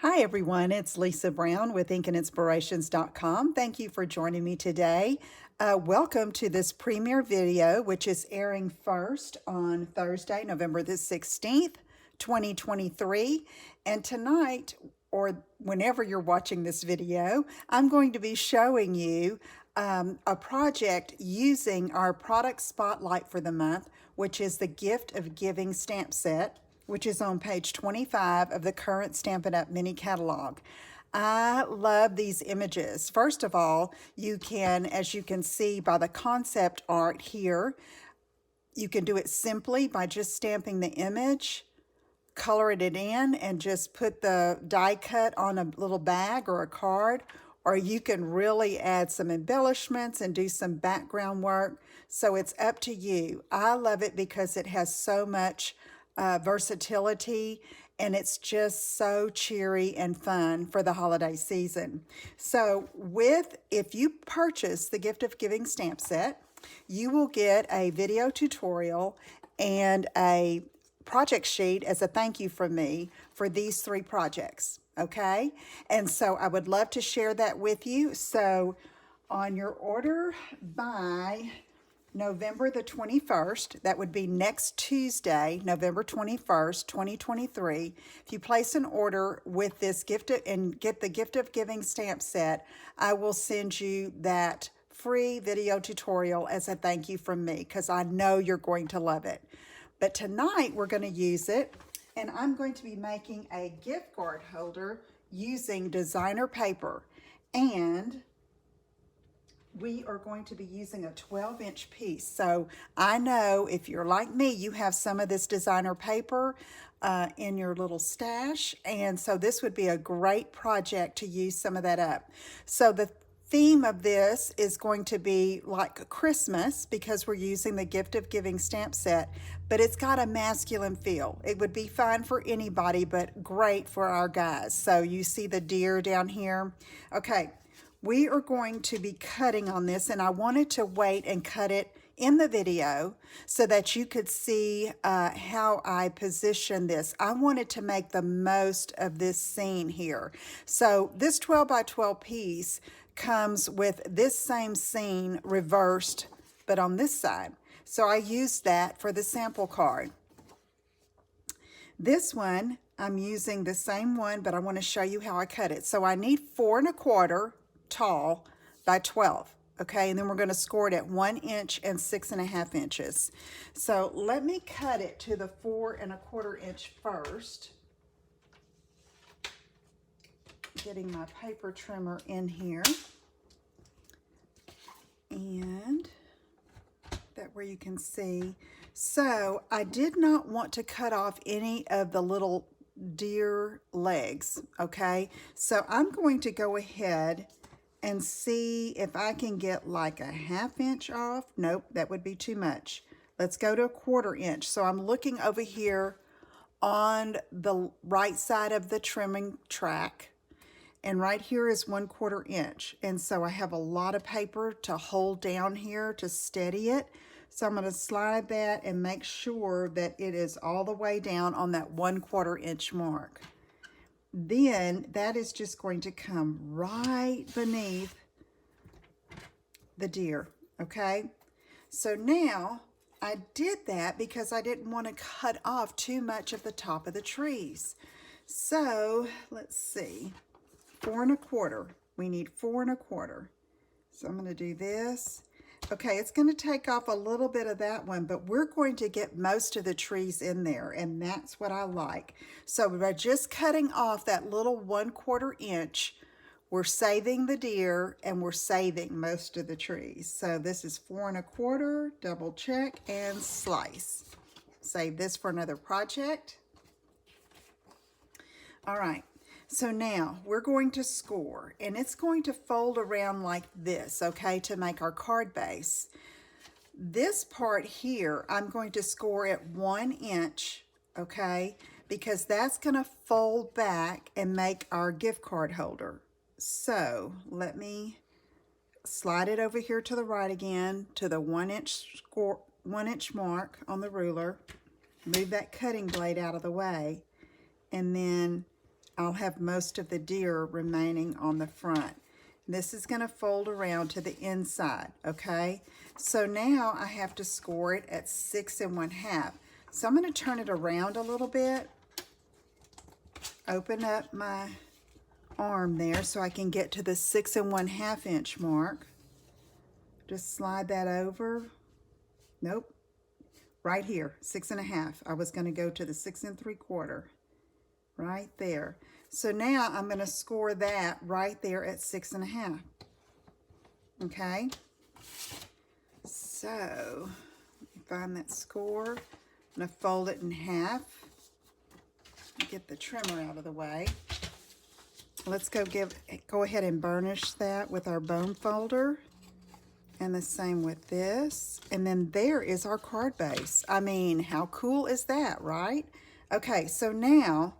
Hi everyone, it's Lisa Brown with InkandInspirations.com. Thank you for joining me today. Welcome to this premiere video, which is airing first on Thursday, November the 16th, 2023. And tonight, or whenever you're watching this video, I'm going to be showing you a project using our product spotlight for the month, which is the Gift of Giving stamp set, which is on page 25 of the current Stampin' Up! Mini catalog. I love these images. First of all, you can, as you can see by the concept art here, you can do it simply by just stamping the image, coloring it in, and just put the die cut on a little bag or a card, or you can really add some embellishments and do some background work. So it's up to you. I love it because it has so much versatility, and it's just so cheery and fun for the holiday season. So if you purchase the Gift of Giving stamp set, you will get a video tutorial and a project sheet as a thank you from me for these 3 projects, okay? And so I would love to share that with you. So on your order by November the 21st, that would be next Tuesday, November 21st, 2023. If you place an order with this and get the Gift of Giving stamp set, I will send you that free video tutorial as a thank you from me because I know you're going to love it. But tonight we're going to use it, and I'm going to be making a gift card holder using designer paper, and we are going to be using a 12-inch piece. So I know if you're like me, you have some of this designer paper in your little stash, and so this would be a great project to use some of that up. So the theme of this is going to be like Christmas because we're using the Gift of Giving stamp set, but it's got a masculine feel. It would be fine for anybody, but great for our guys. So you see the deer down here. Okay. We are going to be cutting on this, and I wanted to wait and cut it in the video so that you could see how I position this. I wanted to make the most of this scene here. So this 12 by 12 piece comes with this same scene reversed, but on this side. So I used that for the sample card. This one, I'm using the same one, but I want to show you how I cut it. So I need 4 1/4 tall by 12, okay, and then we're going to score it at 1 inch and 6.5 inches. So let me cut it to the 4 1/4 inch first, getting my paper trimmer in here, and that where you can see. So I did not want to cut off any of the little deer legs, okay, so I'm going to go ahead and see if I can get like a 1/2 inch off. Nope, that would be too much. Let's go to a 1/4 inch. So I'm looking over here on the right side of the trimming track, and right here is 1/4 inch. And so I have a lot of paper to hold down here to steady it. So I'm going to slide that and make sure that it is all the way down on that 1/4 inch mark. Then that is just going to come right beneath the deer, okay? So now I did that because I didn't want to cut off too much of the top of the trees. So let's see, 4 1/4. We need 4 1/4. So I'm going to do this. Okay, it's going to take off a little bit of that one, but we're going to get most of the trees in there, and that's what I like. So by just cutting off that little 1/4 inch, we're saving the deer and we're saving most of the trees. So this is 4 1/4, double check, and slice. Save this for another project. All right. So now we're going to score, and it's going to fold around like this, okay, to make our card base. This part here, I'm going to score at 1 inch, okay, because that's going to fold back and make our gift card holder. So let me slide it over here to the right again to the 1 inch mark on the ruler. Move that cutting blade out of the way, and then I'll have most of the deer remaining on the front. This is going to fold around to the inside, okay? So now I have to score it at 6 1/2. So I'm going to turn it around a little bit, open up my arm there so I can get to the 6 1/2 inch mark. Just slide that over. Nope, right here, 6 1/2. I was going to go to the 6 3/4, right there. So now I'm going to score that right there at 6 1/2. Okay. So let me find that score. I'm going to fold it in half. Get the trimmer out of the way. Let's go ahead and burnish that with our bone folder. And the same with this. And then there is our card base. I mean, how cool is that, right? Okay, so now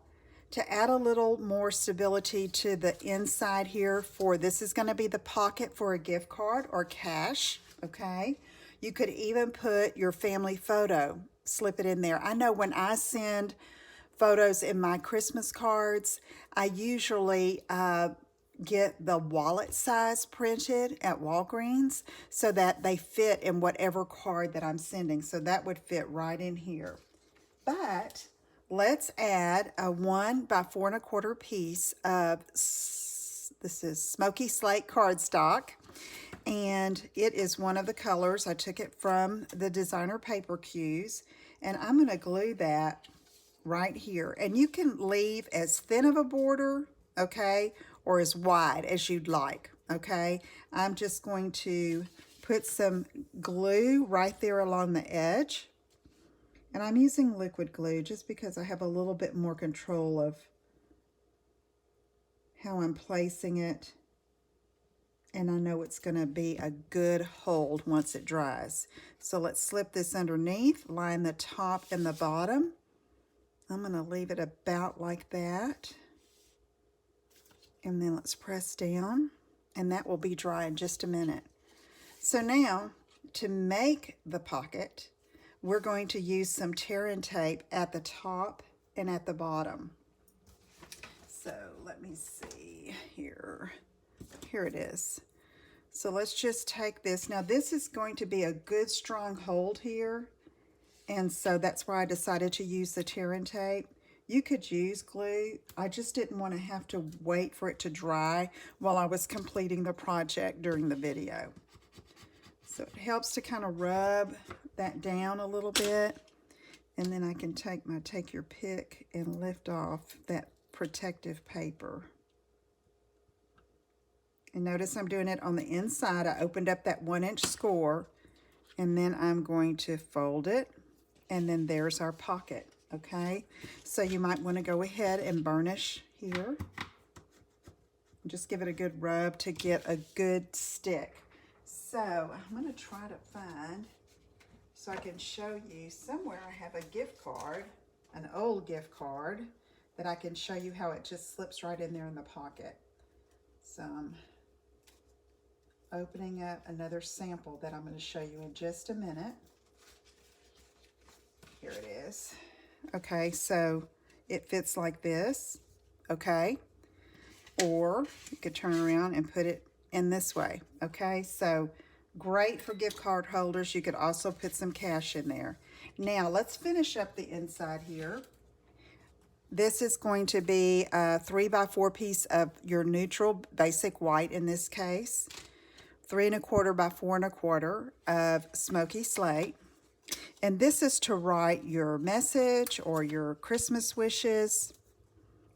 to add a little more stability to the inside here this is going to be the pocket for a gift card or cash, okay? You could even put your family photo, slip it in there. I know when I send photos in my Christmas cards, I usually get the wallet size printed at Walgreens so that they fit in whatever card that I'm sending. So that would fit right in here. But let's add a 1 by 4 1/4 piece of, this is Smoky Slate cardstock. And it is one of the colors. I took it from the designer paper cues. And I'm going to glue that right here. And you can leave as thin of a border, okay, or as wide as you'd like, okay? I'm just going to put some glue right there along the edge. And I'm using liquid glue just because I have a little bit more control of how I'm placing it. And I know it's going to be a good hold once it dries. So let's slip this underneath, line the top and the bottom. I'm going to leave it about like that. And then let's press down, and that will be dry in just a minute. So now, to make the pocket, we're going to use some tear-in tape at the top and at the bottom. So let me see here. Here it is. So let's just take this. Now this is going to be a good strong hold here. And so that's why I decided to use the tear-in tape. You could use glue. I just didn't want to have to wait for it to dry while I was completing the project during the video. So it helps to kind of rub that down a little bit. And then I can take your pick and lift off that protective paper. And notice I'm doing it on the inside. I opened up that 1-inch score, and then I'm going to fold it. And then there's our pocket, okay? So you might want to go ahead and burnish here. Just give it a good rub to get a good stick. So I'm going to try to find, so I can show you, somewhere I have a gift card, an old gift card, that I can show you how it just slips right in there in the pocket. So I'm opening up another sample that I'm going to show you in just a minute. Here it is. Okay, so it fits like this, okay? Or you could turn around and put it in this way, okay? So great for gift card holders. You could also put some cash in there. Now let's finish up the inside here. This is going to be a 3 by 4 piece of your neutral basic white in this case. 3 1/4 by 4 1/4 of Smoky Slate. And this is to write your message or your Christmas wishes,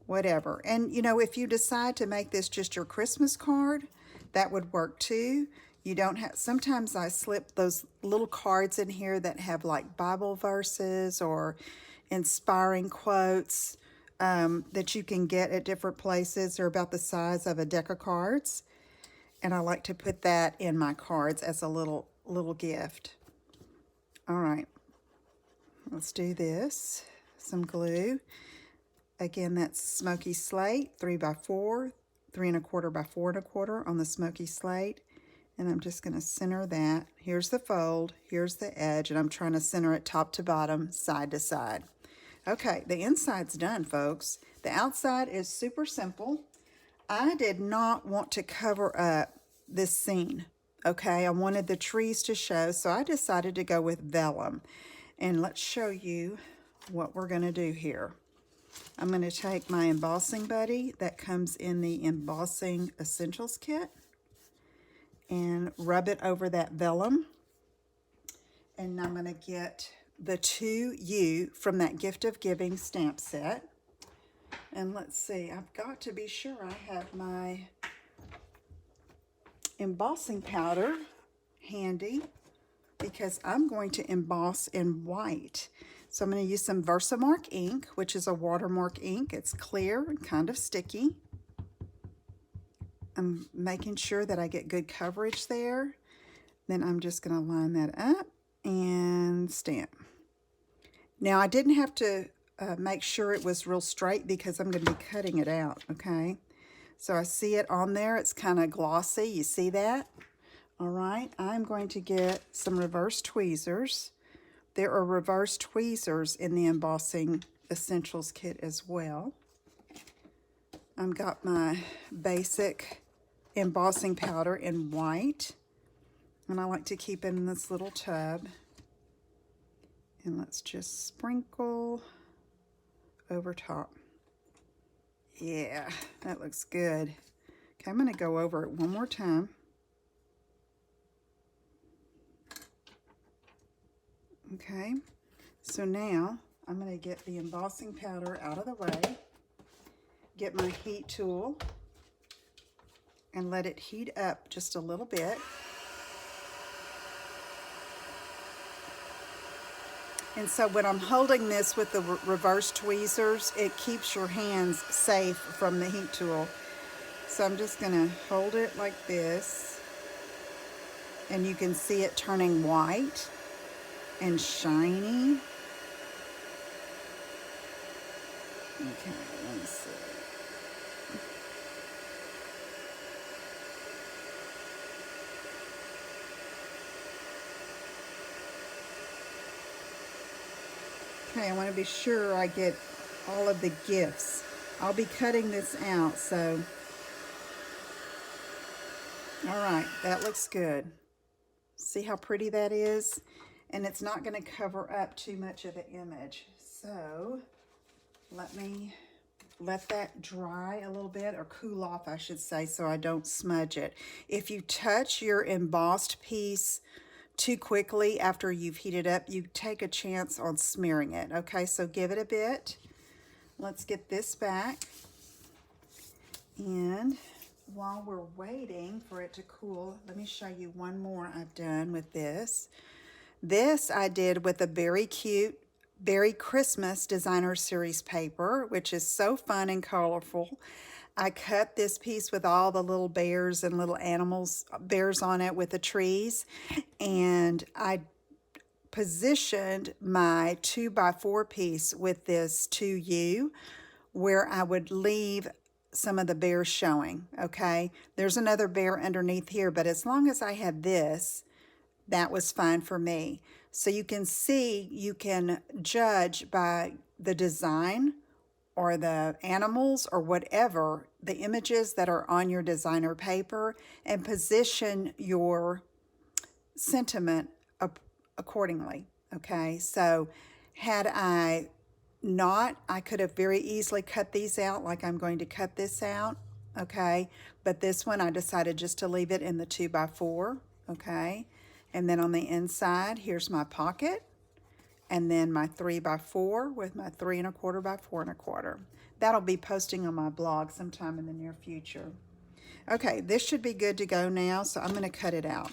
whatever. And, you know, if you decide to make this just your Christmas card, that would work too. You don't have, sometimes I slip those little cards in here that have like Bible verses or inspiring quotes that you can get at different places. They're about the size of a deck of cards. And I like to put that in my cards as a little gift. All right, let's do this. Some glue. Again, that's Smoky Slate, 3 by 4, 3 1/4 by 4 1/4 on the Smoky Slate. And I'm just going to center that. Here's the fold, here's the edge, and I'm trying to center it top to bottom, side to side. Okay, the inside's done, folks. The outside is super simple. I did not want to cover up this scene. Okay, I wanted the trees to show, so I decided to go with vellum. And let's show you what we're going to do here. I'm going to take my embossing buddy that comes in the Embossing Essentials kit and rub it over that vellum. And I'm going to get the 2U from that Gift of Giving stamp set. And let's see, I've got to be sure I have my embossing powder handy because I'm going to emboss in white. So I'm going to use some Versamark ink, which is a watermark ink. It's clear and kind of sticky. I'm making sure that I get good coverage there. Then I'm just going to line that up and stamp. Now I didn't have to make sure it was real straight because I'm going to be cutting it out, okay? So I see it on there. It's kind of glossy. You see that? All right. I'm going to get some reverse tweezers. There are reverse tweezers in the Embossing Essentials kit as well. I've got my basic embossing powder in white. And I like to keep it in this little tub. And let's just sprinkle over top. Yeah, that looks good. Okay, I'm going to go over it one more time. Okay, so now I'm going to get the embossing powder out of the way, get my heat tool, and let it heat up just a little bit. And so when I'm holding this with the reverse tweezers, it keeps your hands safe from the heat tool. So I'm just going to hold it like this, and you can see it turning white and shiny. Okay, let me see. Okay, I want to be sure I get all of the gifts. I'll be cutting this out, so. All right, that looks good. See how pretty that is? And it's not going to cover up too much of the image. So let me let that dry a little bit, or cool off, I should say, so I don't smudge it. If you touch your embossed piece too quickly after you've heated up, you take a chance on smearing it. Okay, so give it a bit. Let's get this back. And while we're waiting for it to cool, let me show you one more I've done with this. This I did with a very cute Berry Christmas Designer Series paper, which is so fun and colorful. I cut this piece with all the little bears and little animals, bears on it with the trees, and I positioned my 2x4 piece with this 2U where I would leave some of the bears showing, okay? There's another bear underneath here, but as long as I had this, that was fine for me. So you can see, you can judge by the design or the animals or whatever, the images that are on your designer paper, and position your sentiment accordingly, okay? So had I not, I could have very easily cut these out like I'm going to cut this out, okay? But this one, I decided just to leave it in the 2x4, okay? And then on the inside, here's my pocket, and then my 3x4 with my 3 1/4 by 4 1/4. That'll be posting on my blog sometime in the near future. Okay, this should be good to go now, so I'm going to cut it out.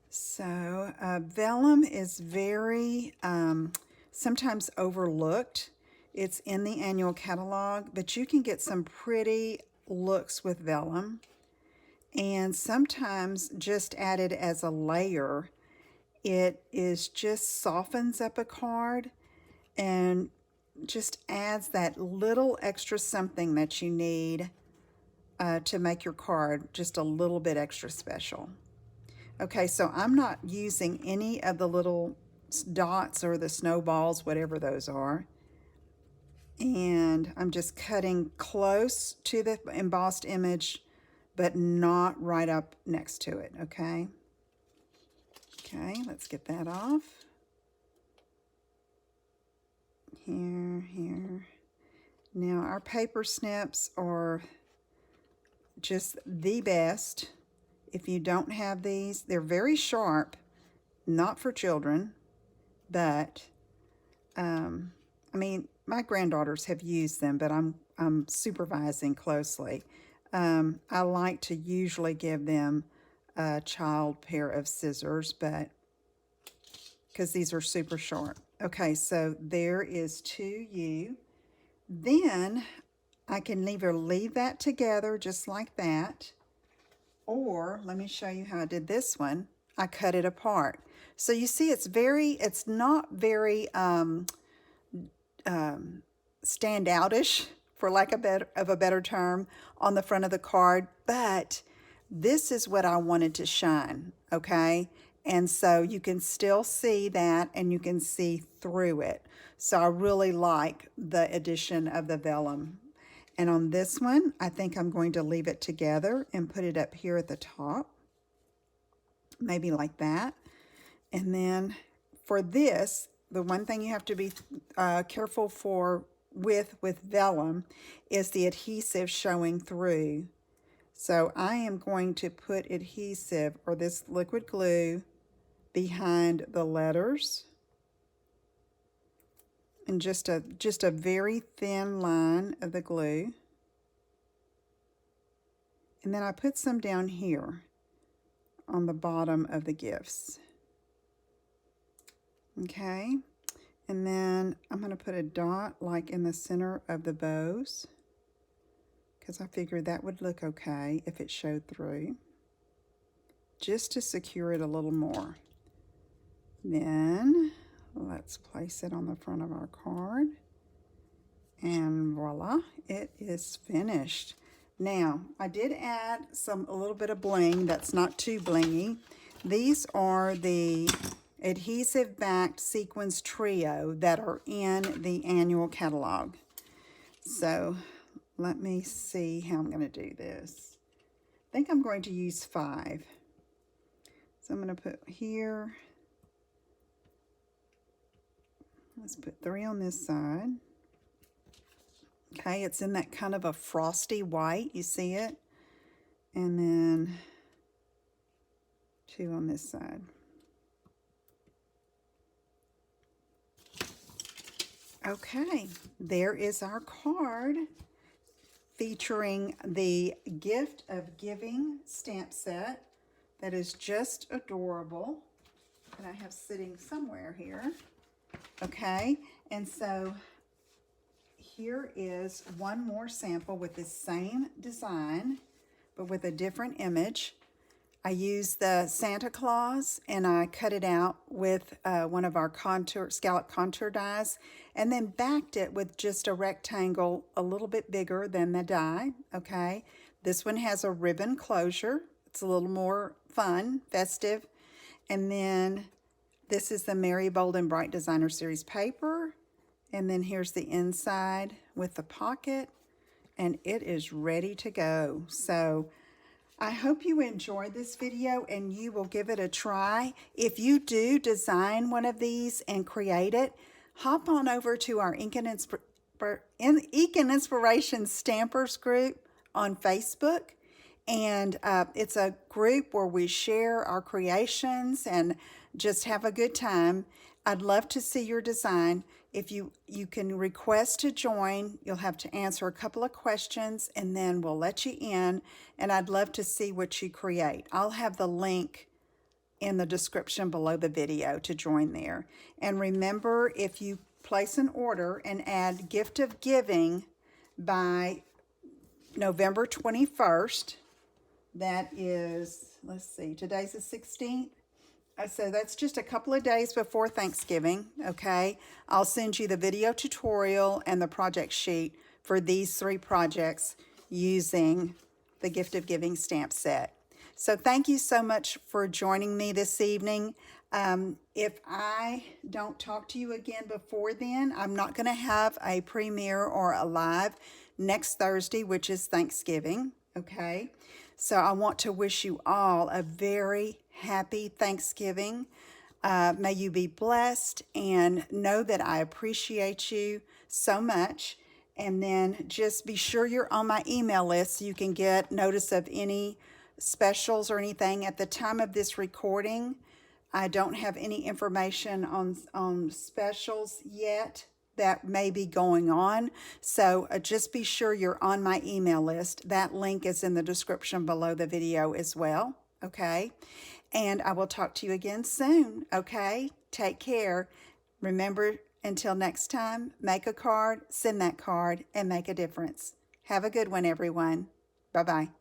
So vellum is very sometimes overlooked. It's in the annual catalog, but you can get some pretty looks with vellum. And sometimes just added as a layer, it is just softens up a card and just adds that little extra something that you need to make your card just a little bit extra special. Okay, so I'm not using any of the little dots or the snowballs, whatever those are. And I'm just cutting close to the embossed image, but not right up next to it, okay? Okay, let's get that off. Here. Now, our paper snips are just the best. If you don't have these, they're very sharp, not for children, but, I mean, my granddaughters have used them, but I'm supervising closely. I like to usually give them a child pair of scissors, but because these are super sharp. Okay, so there is 2U. Then I can either leave that together just like that, or let me show you how I did this one. I cut it apart. So you see it's not very standoutish, for lack of a better term, on the front of the card, but this is what I wanted to shine, okay? And so you can still see that, and you can see through it. So I really like the addition of the vellum. And on this one, I think I'm going to leave it together and put it up here at the top, maybe like that. And then for this, the one thing you have to be careful for with vellum is the adhesive showing through. So I am going to put adhesive, or this liquid glue, behind the letters, and just a very thin line of the glue. And then I put some down here on the bottom of the gifts. Okay, and then I'm going to put a dot like in the center of the bows, because I figured that would look okay if it showed through, just to secure it a little more. Then let's place it on the front of our card, and voila, it is finished. Now, I did add a little bit of bling that's not too blingy. These are the adhesive backed sequins trio that are in the annual catalog. So let me see how I'm going to do this. I think I'm going to use 5. So I'm going to put here. Let's put 3 on this side. Okay, it's in that kind of a frosty white, you see it? And then 2 on this side. Okay, there is our card featuring the Gift of Giving stamp set that is just adorable, that I have sitting somewhere here. Okay, and so here is one more sample with the same design, but with a different image. I used the Santa Claus, and I cut it out with one of our scallop contour dies, and then backed it with just a rectangle a little bit bigger than the die, okay? This one has a ribbon closure. It's a little more fun, festive. And then this is the Merry Bold and Bright Designer Series paper. And then here's the inside with the pocket, and it is ready to go. So I hope you enjoyed this video and you will give it a try. If you do design one of these and create it, hop on over to our Ink and Inspiration Stampers group on Facebook. And it's a group where we share our creations and just have a good time. I'd love to see your design. If you can request to join, you'll have to answer a couple of questions, and then we'll let you in, and I'd love to see what you create. I'll have the link in the description below the video to join there. And remember, if you place an order and add Gift of Giving by November 21st, that is, let's see, today's the 16th. So that's just a couple of days before Thanksgiving, okay? I'll send you the video tutorial and the project sheet for these 3 projects using the Gift of Giving stamp set. So thank you so much for joining me this evening. If I don't talk to you again before then, I'm not going to have a premiere or a live next Thursday, which is Thanksgiving. Okay. So I want to wish you all a very happy Thanksgiving. May you be blessed and know that I appreciate you so much. And then just be sure you're on my email list so you can get notice of any specials or anything. At the time of this recording, I don't have any information on specials yet that may be going on. So just be sure you're on my email list. That link is in the description below the video as well. Okay. And I will talk to you again soon. Okay. Take care. Remember, until next time, make a card, send that card, and make a difference. Have a good one, everyone. Bye-bye.